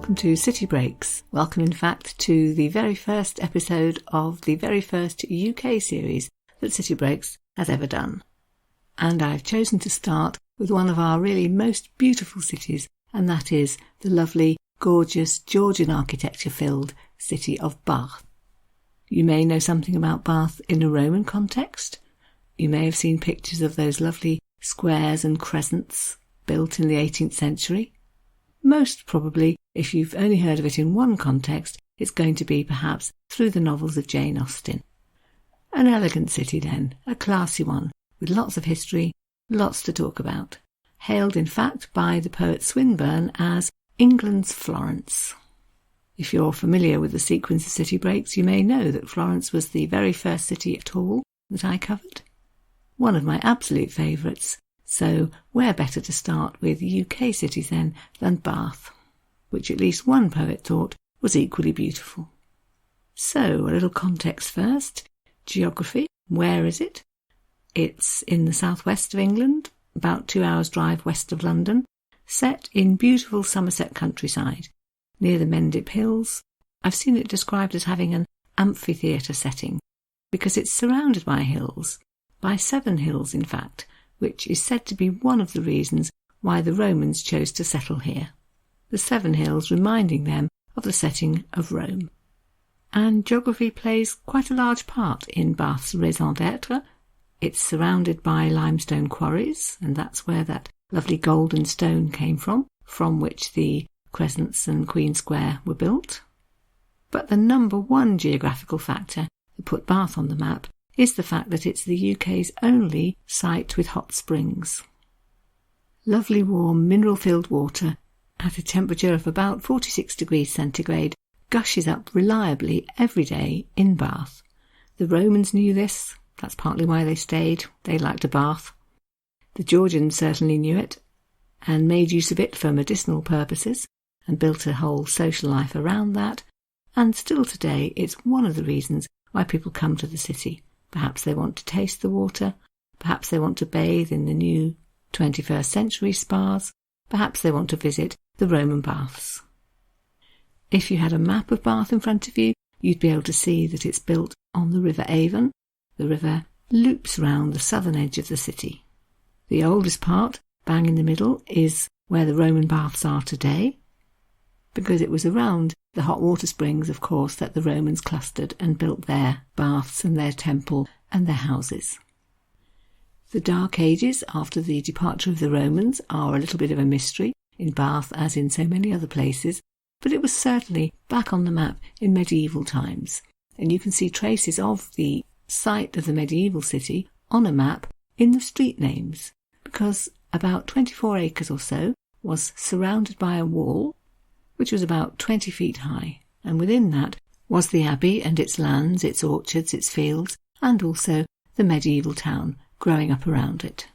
welcome to City Breaks. Welcome, in fact, to the very first episode of the very first UK series that City Breaks has ever done. And I've chosen to start with one of our really most beautiful cities, and that is the lovely, gorgeous, Georgian architecture-filled city of Bath. You may know something about Bath in a Roman context. You may have seen pictures of those lovely squares and crescents built in the 18th century. Most probably, if you've only heard of it in one context, it's going to be perhaps through the novels of Jane Austen. An elegant city then, a classy one, with lots of history, lots to talk about. Hailed in fact by the poet Swinburne as England's Florence. If you're familiar with the sequence of City Breaks, you may know that Florence was the very first city at all that I covered. One of my absolute favourites. So where better to start with UK cities then than Bath, which at least one poet thought was equally beautiful. So a little context first. Geography. Where is it? It's in the southwest of England, about 2 hours' drive west of London, set in beautiful Somerset countryside, near the Mendip Hills. I've seen it described as having an amphitheatre setting, because it's surrounded by hills, by 7 hills in fact, which is said to be one of the reasons why the Romans chose to settle here, the 7 hills reminding them of the setting of Rome. And geography plays quite a large part in Bath's raison d'être. It's surrounded by limestone quarries, and that's where that lovely golden stone came from which the crescents and Queen Square were built. But the number one geographical factor that put Bath on the map is the fact that it's the UK's only site with hot springs. Lovely warm mineral-filled water at a temperature of about 46 degrees centigrade gushes up reliably every day in Bath. The Romans knew this. That's partly why they stayed. They liked a bath. The Georgians certainly knew it and made use of it for medicinal purposes and built a whole social life around that. And still today, it's one of the reasons why people come to the city. Perhaps they want to taste the water, perhaps they want to bathe in the new 21st century spas, perhaps they want to visit the Roman baths. If you had a map of Bath in front of you, you'd be able to see that it's built on the River Avon. The river loops round the southern edge of the city. The oldest part, bang in the middle, is where the Roman baths are today, because it was around the hot water springs, of course, that the Romans clustered and built their baths and their temple and their houses. The Dark Ages, after the departure of the Romans, are a little bit of a mystery in Bath as in so many other places, but it was certainly back on the map in medieval times, and you can see traces of the site of the medieval city on a map in the street names, because about 24 acres or so was surrounded by a wall which was about 20 feet high, and within that was the abbey and its lands, its orchards, its fields, and also the medieval town growing up around it.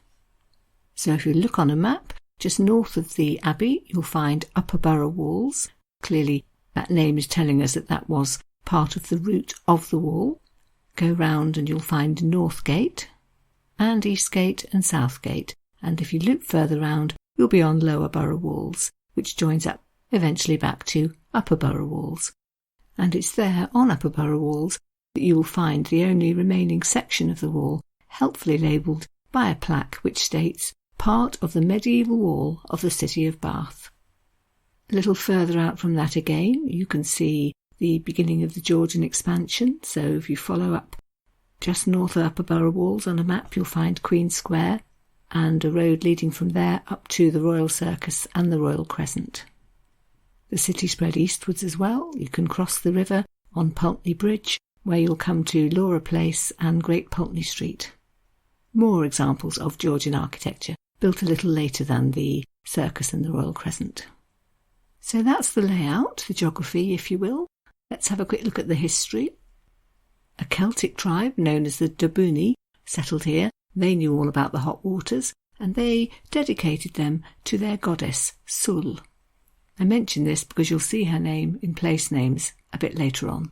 So if you look on a map, just north of the abbey, you'll find Upper Borough Walls. Clearly, that name is telling us that that was part of the route of the wall. Go round and you'll find North Gate, and East Gate and South Gate, and if you loop further round, you'll be on Lower Borough Walls, which joins up eventually back to Upper Borough Walls. And it's there on Upper Borough Walls that you will find the only remaining section of the wall helpfully labelled by a plaque which states part of the medieval wall of the city of Bath. A little further out from that again, you can see the beginning of the Georgian expansion. So if you follow up just north of Upper Borough Walls on a map, you'll find Queen Square and a road leading from there up to the Royal Circus and the Royal Crescent. The city spread eastwards as well. You can cross the river on Pulteney Bridge, where you'll come to Laura Place and Great Pulteney Street. More examples of Georgian architecture, built a little later than the Circus and the Royal Crescent. So that's the layout, the geography, if you will. Let's have a quick look at the history. A Celtic tribe known as the Dobuni settled here. They knew all about the hot waters, and they dedicated them to their goddess, Sul. I mention this because you'll see her name in place names a bit later on.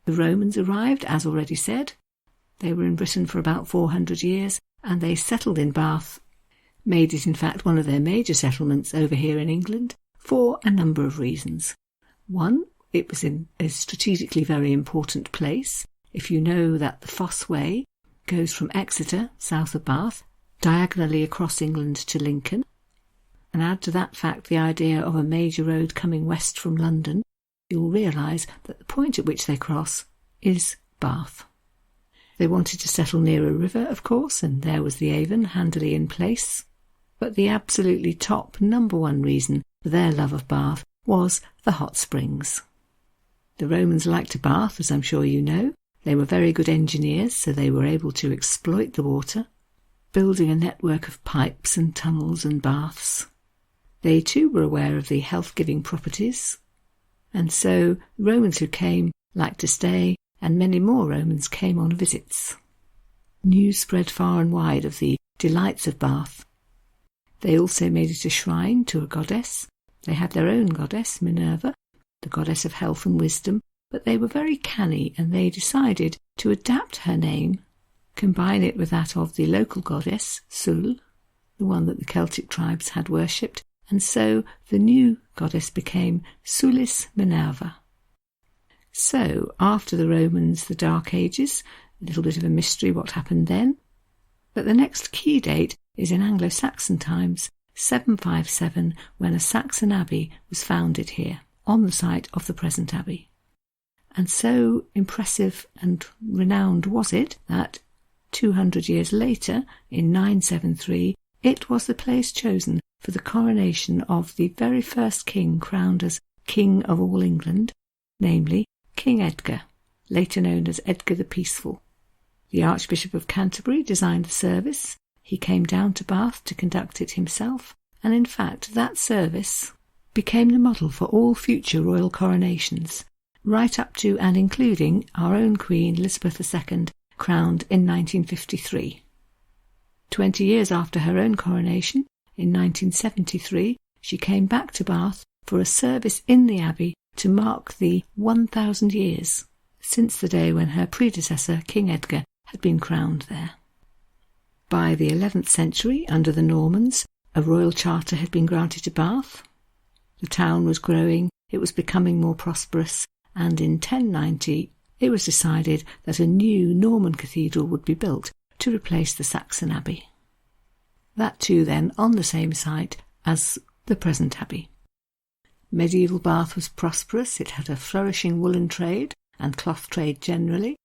The Romans arrived, as already said. They were in Britain for about 400 years, and they settled in Bath, made it in fact one of their major settlements over here in England for a number of reasons. One, it was in a strategically very important place. If you know that the Fosse Way goes from Exeter, south of Bath, diagonally across England to Lincoln, and add to that fact the idea of a major road coming west from London, you'll realise that the point at which they cross is Bath. They wanted to settle near a river, of course, and there was the Avon handily in place. But the absolutely top number one reason for their love of Bath was the hot springs. The Romans liked Bath, as I'm sure you know. They were very good engineers, so they were able to exploit the water, building a network of pipes and tunnels and baths. They too were aware of the health-giving properties, and so Romans who came liked to stay, and many more Romans came on visits. News spread far and wide of the delights of Bath. They also made it a shrine to a goddess. They had their own goddess, Minerva, the goddess of health and wisdom, but they were very canny, and they decided to adapt her name, combine it with that of the local goddess, Sul, the one that the Celtic tribes had worshipped, and so the new goddess became Sulis Minerva. So, after the Romans, the Dark Ages, a little bit of a mystery what happened then. But the next key date is in Anglo-Saxon times, 757, when a Saxon abbey was founded here, on the site of the present abbey. And so impressive and renowned was it that 200 years later, in 973, it was the place chosen for the coronation of the very first king crowned as King of all England, namely King Edgar, later known as Edgar the Peaceful. The Archbishop of Canterbury designed the service. He came down to Bath to conduct it himself, and in fact that service became the model for all future royal coronations, right up to and including our own Queen Elizabeth II, crowned in 1953. 20 years after her own coronation, in 1973, she came back to Bath for a service in the abbey to mark the 1,000 years since the day when her predecessor, King Edgar, had been crowned there. By the 11th century, under the Normans, a royal charter had been granted to Bath. The town was growing, it was becoming more prosperous, and in 1090 it was decided that a new Norman cathedral would be built to replace the Saxon abbey. That too then on the same site as the present abbey. Medieval Bath was prosperous, it had a flourishing woolen trade and cloth trade generally.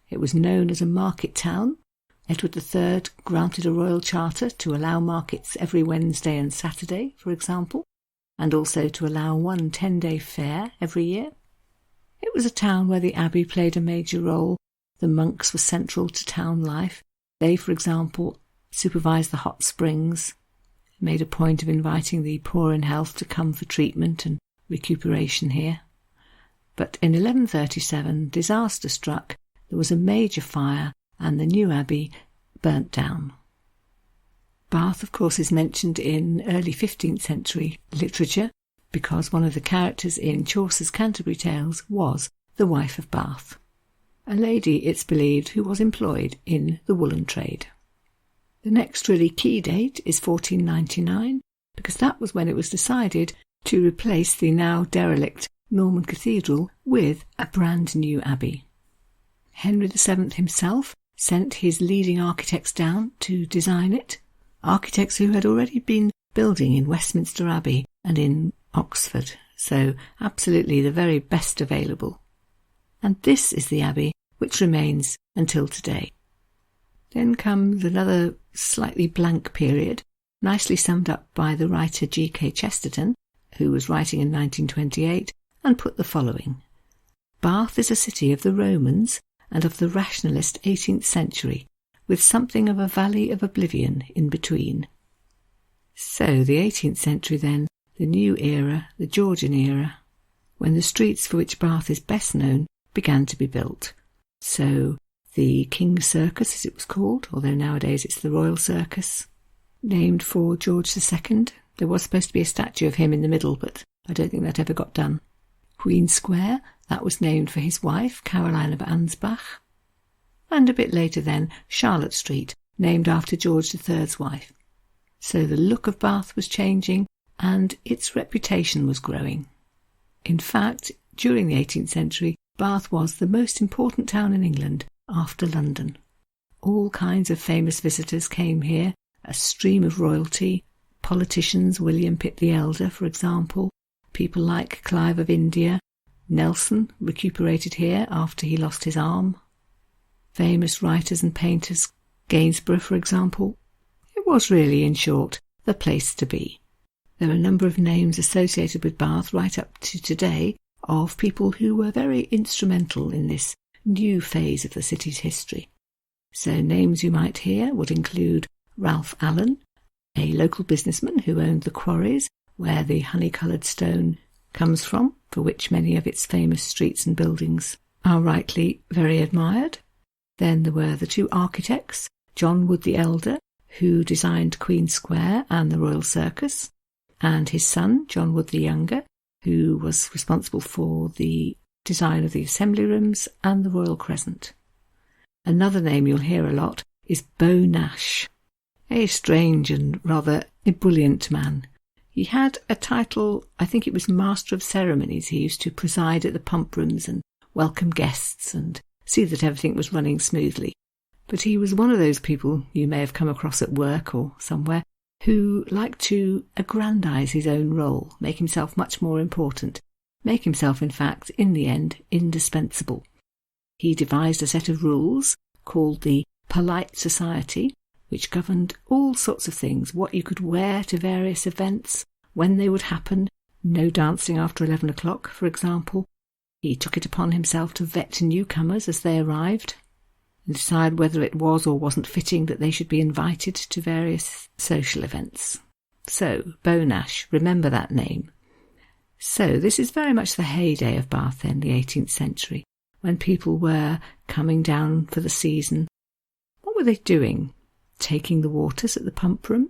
It was known as a market town. Edward III granted a royal charter to allow markets every Wednesday and Saturday, for example, and also to allow one 10-day fair every year. It was a town where the abbey played a major role. The monks were central to town life. They, for example, supervised the hot springs, made a point of inviting the poor in health to come for treatment and recuperation here. But in 1137, disaster struck. There was a major fire and the new abbey burnt down. Bath, of course, is mentioned in early 15th century literature because one of the characters in Chaucer's Canterbury Tales was the wife of Bath, a lady, it's believed, who was employed in the woolen trade. The next really key date is 1499, because that was when it was decided to replace the now derelict Norman Cathedral with a brand new abbey. Henry VII himself sent his leading architects down to design it, architects who had already been building in Westminster Abbey and in Oxford, so absolutely the very best available. And this is the abbey which remains until today. Then comes another slightly blank period, nicely summed up by the writer G.K. Chesterton, who was writing in 1928, and put the following: Bath is a city of the Romans and of the rationalist 18th century, with something of a valley of oblivion in between. So the 18th century then, the new era, the Georgian era, when the streets for which Bath is best known began to be built. So the King's Circus, as it was called, although nowadays it's the Royal Circus, named for George II. There was supposed to be a statue of him in the middle, but I don't think that ever got done. Queen Square, that was named for his wife, Caroline of Ansbach. And a bit later then, Charlotte Street, named after George III's wife. So the look of Bath was changing, and its reputation was growing. In fact, during the 18th century, Bath was the most important town in England after London. All kinds of famous visitors came here, a stream of royalty, politicians, William Pitt the Elder, for example, people like Clive of India. Nelson recuperated here after he lost his arm. Famous writers and painters, Gainsborough, for example. It was really, in short, the place to be. There are a number of names associated with Bath right up to today of people who were very instrumental in this new phase of the city's history. So names you might hear would include Ralph Allen, a local businessman who owned the quarries where the honey-coloured stone comes from, for which many of its famous streets and buildings are rightly very admired. Then there were the two architects, John Wood the Elder, who designed Queen Square and the Royal Circus, and his son, John Wood the Younger, who was responsible for the design of the assembly rooms and the Royal Crescent. Another name you'll hear a lot is Beau Nash, a strange and rather ebullient man. He had a title, I think it was Master of Ceremonies. He used to preside at the pump rooms and welcome guests and see that everything was running smoothly. But he was one of those people you may have come across at work or somewhere who liked to aggrandise his own role, make himself much more important, make himself, in fact, in the end, indispensable. He devised a set of rules called the Polite Society, which governed all sorts of things, what you could wear to various events, when they would happen, no dancing after 11 o'clock, for example. He took it upon himself to vet newcomers as they arrived, and decide whether it was or wasn't fitting that they should be invited to various social events. So, Beau Nash, remember that name. So, this is very much the heyday of Bath then, the 18th century, when people were coming down for the season. What were they doing? Taking the waters at the pump room,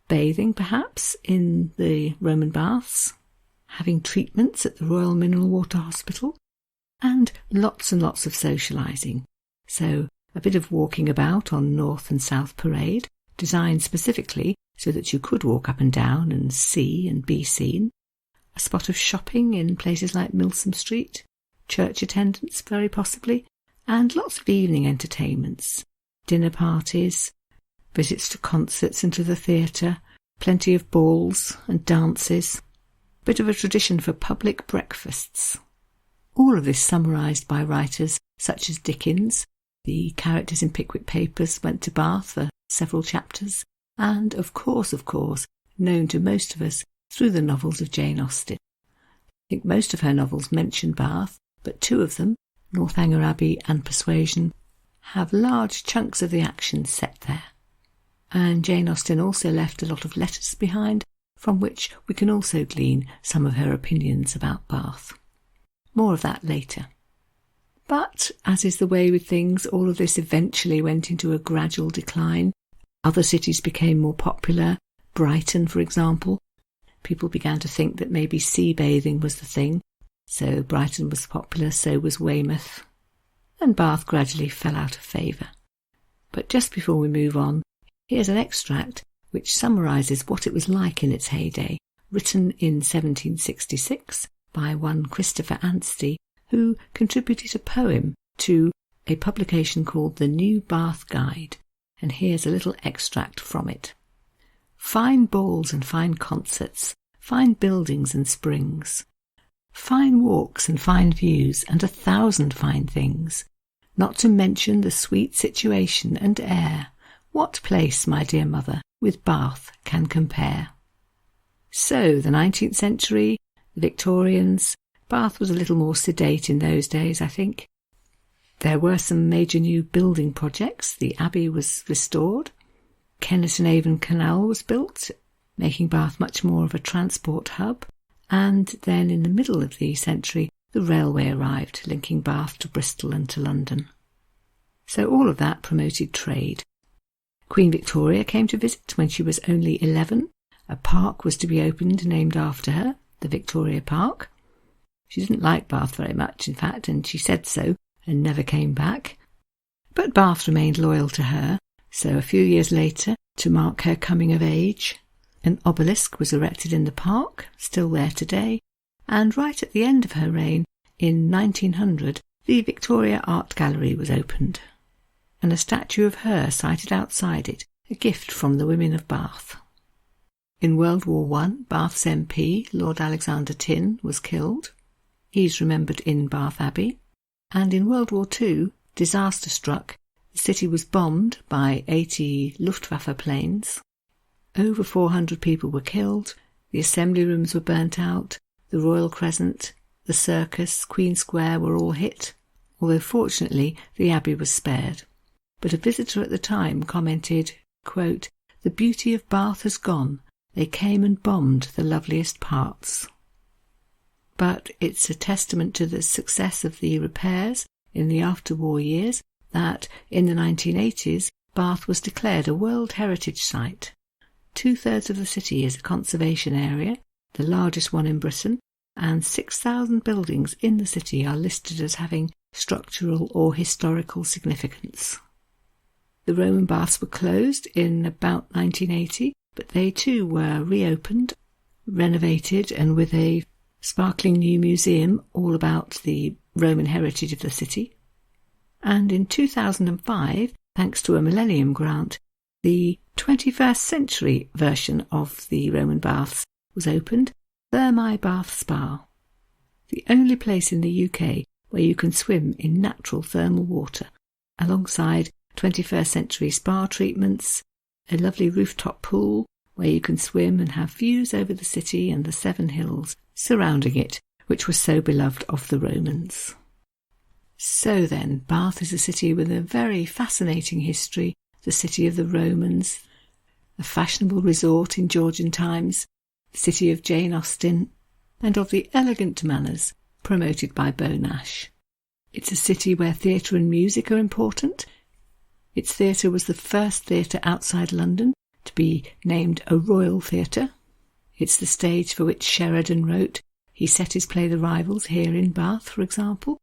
bathing perhaps in the Roman baths, having treatments at the Royal Mineral Water Hospital, and lots of socialising. So a bit of walking about on North and South Parade, designed specifically so that you could walk up and down and see and be seen. A spot of shopping in places like Milsom Street, church attendance very possibly, and lots of evening entertainments, dinner parties, visits to concerts and to the theatre, plenty of balls and dances, a bit of a tradition for public breakfasts. All of this summarised by writers such as Dickens. The characters in Pickwick Papers went to Bath for several chapters, and of course, known to most of us through the novels of Jane Austen. I think most of her novels mention Bath, but two of them, Northanger Abbey and Persuasion, have large chunks of the action set there. And Jane Austen also left a lot of letters behind, from which we can also glean some of her opinions about Bath. More of that later. But, as is the way with things, all of this eventually went into a gradual decline. Other cities became more popular. Brighton, for example. People began to think that maybe sea bathing was the thing. So Brighton was popular, so was Weymouth. And Bath gradually fell out of favour. But just before we move on, here's an extract which summarises what it was like in its heyday, written in 1766 by one Christopher Anstey, who contributed a poem to a publication called The New Bath Guide, and here's a little extract from it. Fine balls and fine concerts, fine buildings and springs, fine walks and fine views, and 1,000 fine things, not to mention the sweet situation and air. What place, my dear mother, with Bath can compare? So, the 19th century, the Victorians, Bath was a little more sedate in those days, I think. There were some major new building projects. The Abbey was restored. Kennet and Avon Canal was built, making Bath much more of a transport hub. And then in the middle of the century, the railway arrived, linking Bath to Bristol and to London. So all of that promoted trade. Queen Victoria came to visit when she was only 11. A park was to be opened named after her, the Victoria Park. She didn't like Bath very much, in fact, and she said so and never came back. But Bath remained loyal to her, so a few years later, to mark her coming of age, An obelisk was erected in the park, still there today, and right at the end of her reign, in 1900, the Victoria Art Gallery was opened, and a statue of her sited outside it, a gift from the women of Bath. In World War I, Bath's MP, Lord Alexander Thynne, was killed. He's remembered in Bath Abbey. And in World War II, disaster struck. The city was bombed by 80 Luftwaffe planes. Over 400 people were killed. The assembly rooms were burnt out. The Royal Crescent, the Circus, Queen Square were all hit, although fortunately the Abbey was spared. But a visitor at the time commented, quote, "The beauty of Bath has gone. They came and bombed the loveliest parts." But it's a testament to the success of the repairs in the after-war years that in the 1980s Bath was declared a World Heritage Site. 2/3 of the city is a conservation area, the largest one in Britain, and 6,000 buildings in the city are listed as having structural or historical significance. The Roman baths were closed in about 1980, but they too were reopened, renovated, and with a sparkling new museum all about the Roman heritage of the city. And in 2005, thanks to a Millennium Grant, the 21st century version of the Roman baths was opened, Thermae Bath Spa, the only place in the UK where you can swim in natural thermal water, alongside 21st century spa treatments, a lovely rooftop pool where you can swim and have views over the city and the 7 hills surrounding it, which was so beloved of the Romans. So then, Bath is a city with a very fascinating history, the city of the Romans, a fashionable resort in Georgian times, the city of Jane Austen, and of the elegant manners promoted by Beau Nash. It's a city where theatre and music are important. Its theatre was the first theatre outside London to be named a Royal Theatre. It's the stage for which Sheridan wrote. He set his play The Rivals here in Bath, for example.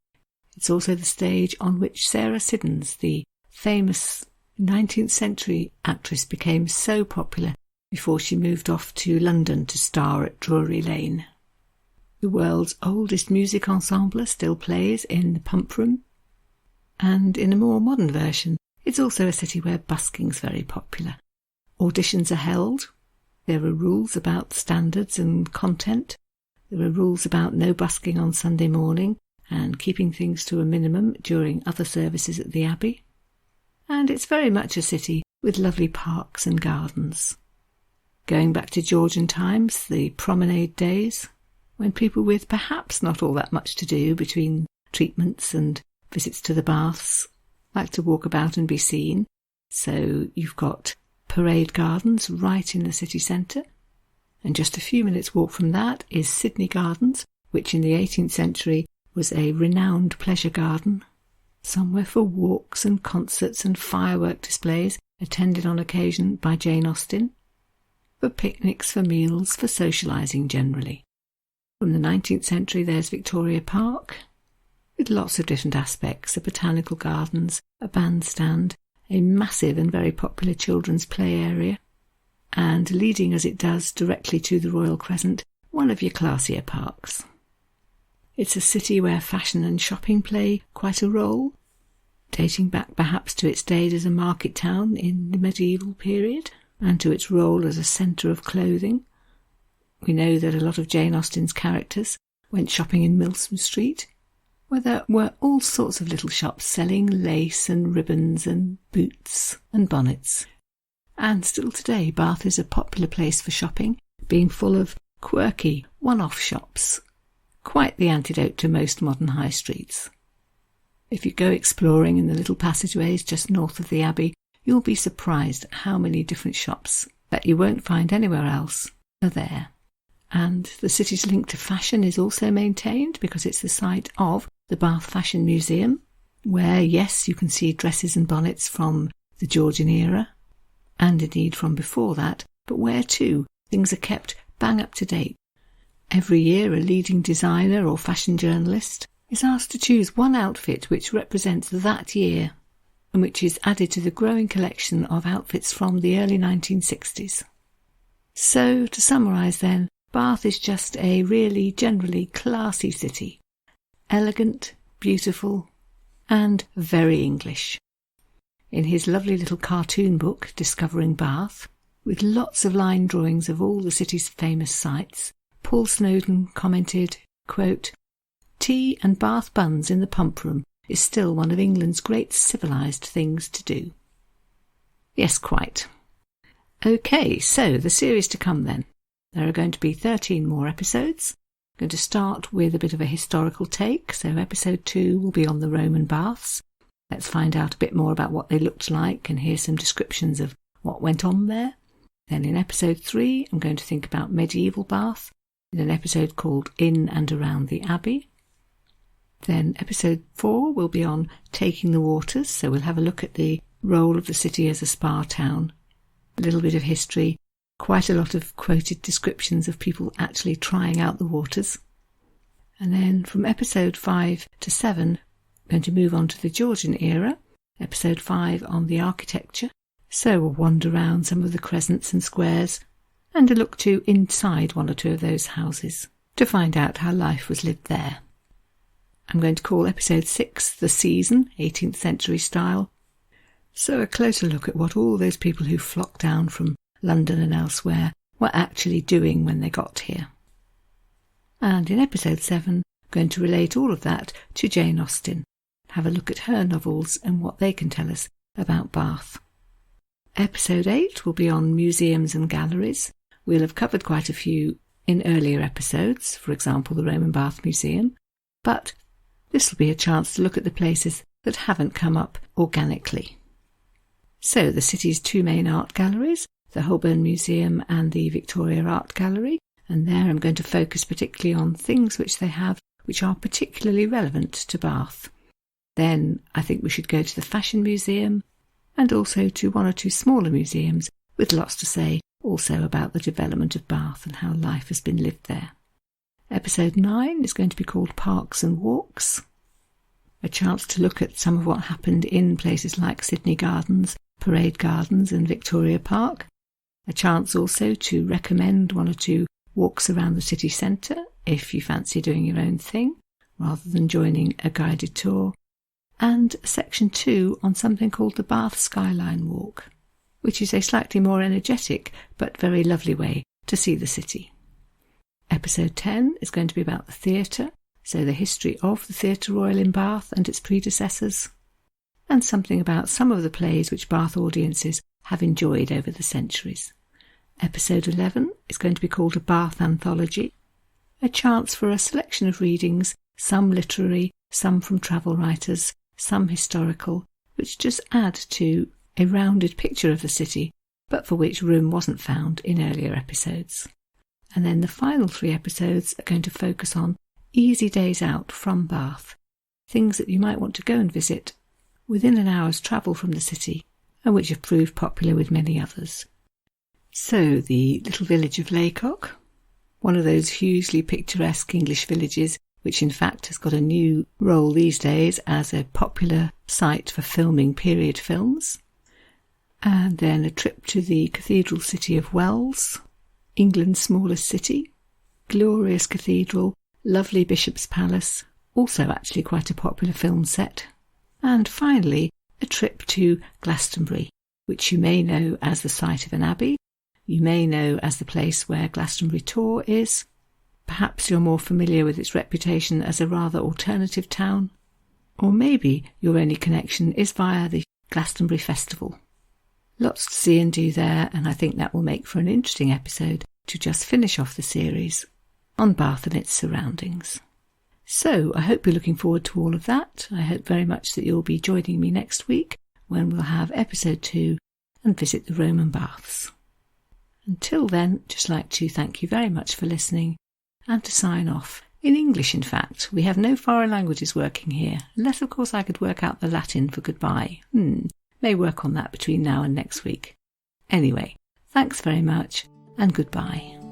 It's also the stage on which Sarah Siddons, the famous 19th century actress, became so popular before she moved off to London to star at Drury Lane. The world's oldest music ensemble still plays in the Pump Room. And in a more modern version, it's also a city where busking's very popular. Auditions are held. There are rules about standards and content. There are rules about no busking on Sunday morning and keeping things to a minimum during other services at the Abbey. And it's very much a city with lovely parks and gardens. Going back to Georgian times, the promenade days, when people with perhaps not all that much to do between treatments and visits to the baths like to walk about and be seen. So you've got parade gardens right in the city centre, and just a few minutes' walk from that is Sydney Gardens, which in the 18th century was a renowned pleasure garden, somewhere for walks and concerts and firework displays attended on occasion by Jane Austen, for picnics, for meals, for socialising generally. From the 19th century there's Victoria Park, with lots of different aspects, the botanical gardens, a bandstand, a massive and very popular children's play area, and leading as it does directly to the Royal Crescent, one of your classier parks. It's a city where fashion and shopping play quite a role, dating back perhaps to its days as a market town in the medieval period, and to its role as a centre of clothing. We know that a lot of Jane Austen's characters went shopping in Milsom Street, where there were all sorts of little shops selling lace and ribbons and boots and bonnets. And still today, Bath is a popular place for shopping, being full of quirky, one-off shops, quite the antidote to most modern high streets. If you go exploring in the little passageways just north of the Abbey, you'll be surprised at how many different shops that you won't find anywhere else are there. And the city's link to fashion is also maintained because it's the site of the Bath Fashion Museum, where, yes, you can see dresses and bonnets from the Georgian era, and indeed from before that, but where, too, things are kept bang up to date. Every year a leading designer or fashion journalist is asked to choose one outfit which represents that year, and which is added to the growing collection of outfits from the early 1960s. So, to summarise then, Bath is just a really generally classy city. Elegant, beautiful, and very English. In his lovely little cartoon book, Discovering Bath, with lots of line drawings of all the city's famous sights, Paul Snowdon commented, quote, "Tea and Bath buns in the pump room is still one of England's great civilised things to do." Yes, quite. OK, so the series to come then. There are going to be 13 more episodes. I'm going to start with a bit of a historical take, so episode 2 will be on the Roman baths. Let's find out a bit more about what they looked like and hear some descriptions of what went on there. Then in episode 3, I'm going to think about medieval Bath in an episode called In and Around the Abbey. Then episode 4 will be on taking the waters, so we'll have a look at the role of the city as a spa town, a little bit of history, quite a lot of quoted descriptions of people actually trying out the waters. And then from episode 5 to 7, I'm going to move on to the Georgian era, episode 5 on the architecture. So we'll wander around some of the crescents and squares and a look to inside one or two of those houses to find out how life was lived there. I'm going to call episode 6 The Season, 18th century style. So a closer look at what all those people who flocked down from London and elsewhere were actually doing when they got here. And in episode 7, I'm going to relate all of that to Jane Austen, have a look at her novels and what they can tell us about Bath. Episode 8 will be on museums and galleries. We'll have covered quite a few in earlier episodes, for example the Roman Bath Museum, but this will be a chance to look at the places that haven't come up organically. So the city's 2 main art galleries, the Holborn Museum and the Victoria Art Gallery, and there I'm going to focus particularly on things which they have which are particularly relevant to Bath. Then I think we should go to the Fashion Museum and also to 1 or 2 smaller museums with lots to say also about the development of Bath and how life has been lived there. Episode 9 is going to be called Parks and Walks, a chance to look at some of what happened in places like Sydney Gardens, Parade Gardens and Victoria Park, a chance also to recommend 1 or 2 walks around the city centre if you fancy doing your own thing rather than joining a guided tour, and section 2 on something called the Bath Skyline Walk, which is a slightly more energetic but very lovely way to see the city. Episode 10 is going to be about the theatre, so the history of the Theatre Royal in Bath and its predecessors, and something about some of the plays which Bath audiences have enjoyed over the centuries. Episode 11 is going to be called a Bath Anthology, a chance for a selection of readings, some literary, some from travel writers, some historical, which just add to a rounded picture of the city, but for which room wasn't found in earlier episodes. And then the final 3 episodes are going to focus on easy days out from Bath, things that you might want to go and visit within an hour's travel from the city, and which have proved popular with many others. So the little village of Laycock, one of those hugely picturesque English villages which in fact has got a new role these days as a popular site for filming period films. And then a trip to the cathedral city of Wells, England's smallest city, glorious cathedral, lovely Bishop's Palace, also actually quite a popular film set. And finally, a trip to Glastonbury, which you may know as the site of an abbey, you may know as the place where Glastonbury Tor is. Perhaps you're more familiar with its reputation as a rather alternative town, or maybe your only connection is via the Glastonbury Festival. Lots to see and do there, and I think that will make for an interesting episode to just finish off the series on Bath and its surroundings. So I hope you're looking forward to all of that. I hope very much that you'll be joining me next week when we'll have episode 2 and visit the Roman baths. Until then, just like to thank you very much for listening and to sign off. In English, in fact. We have no foreign languages working here, unless of course I could work out the Latin for goodbye. May work on that between now and next week. Anyway, thanks very much and goodbye.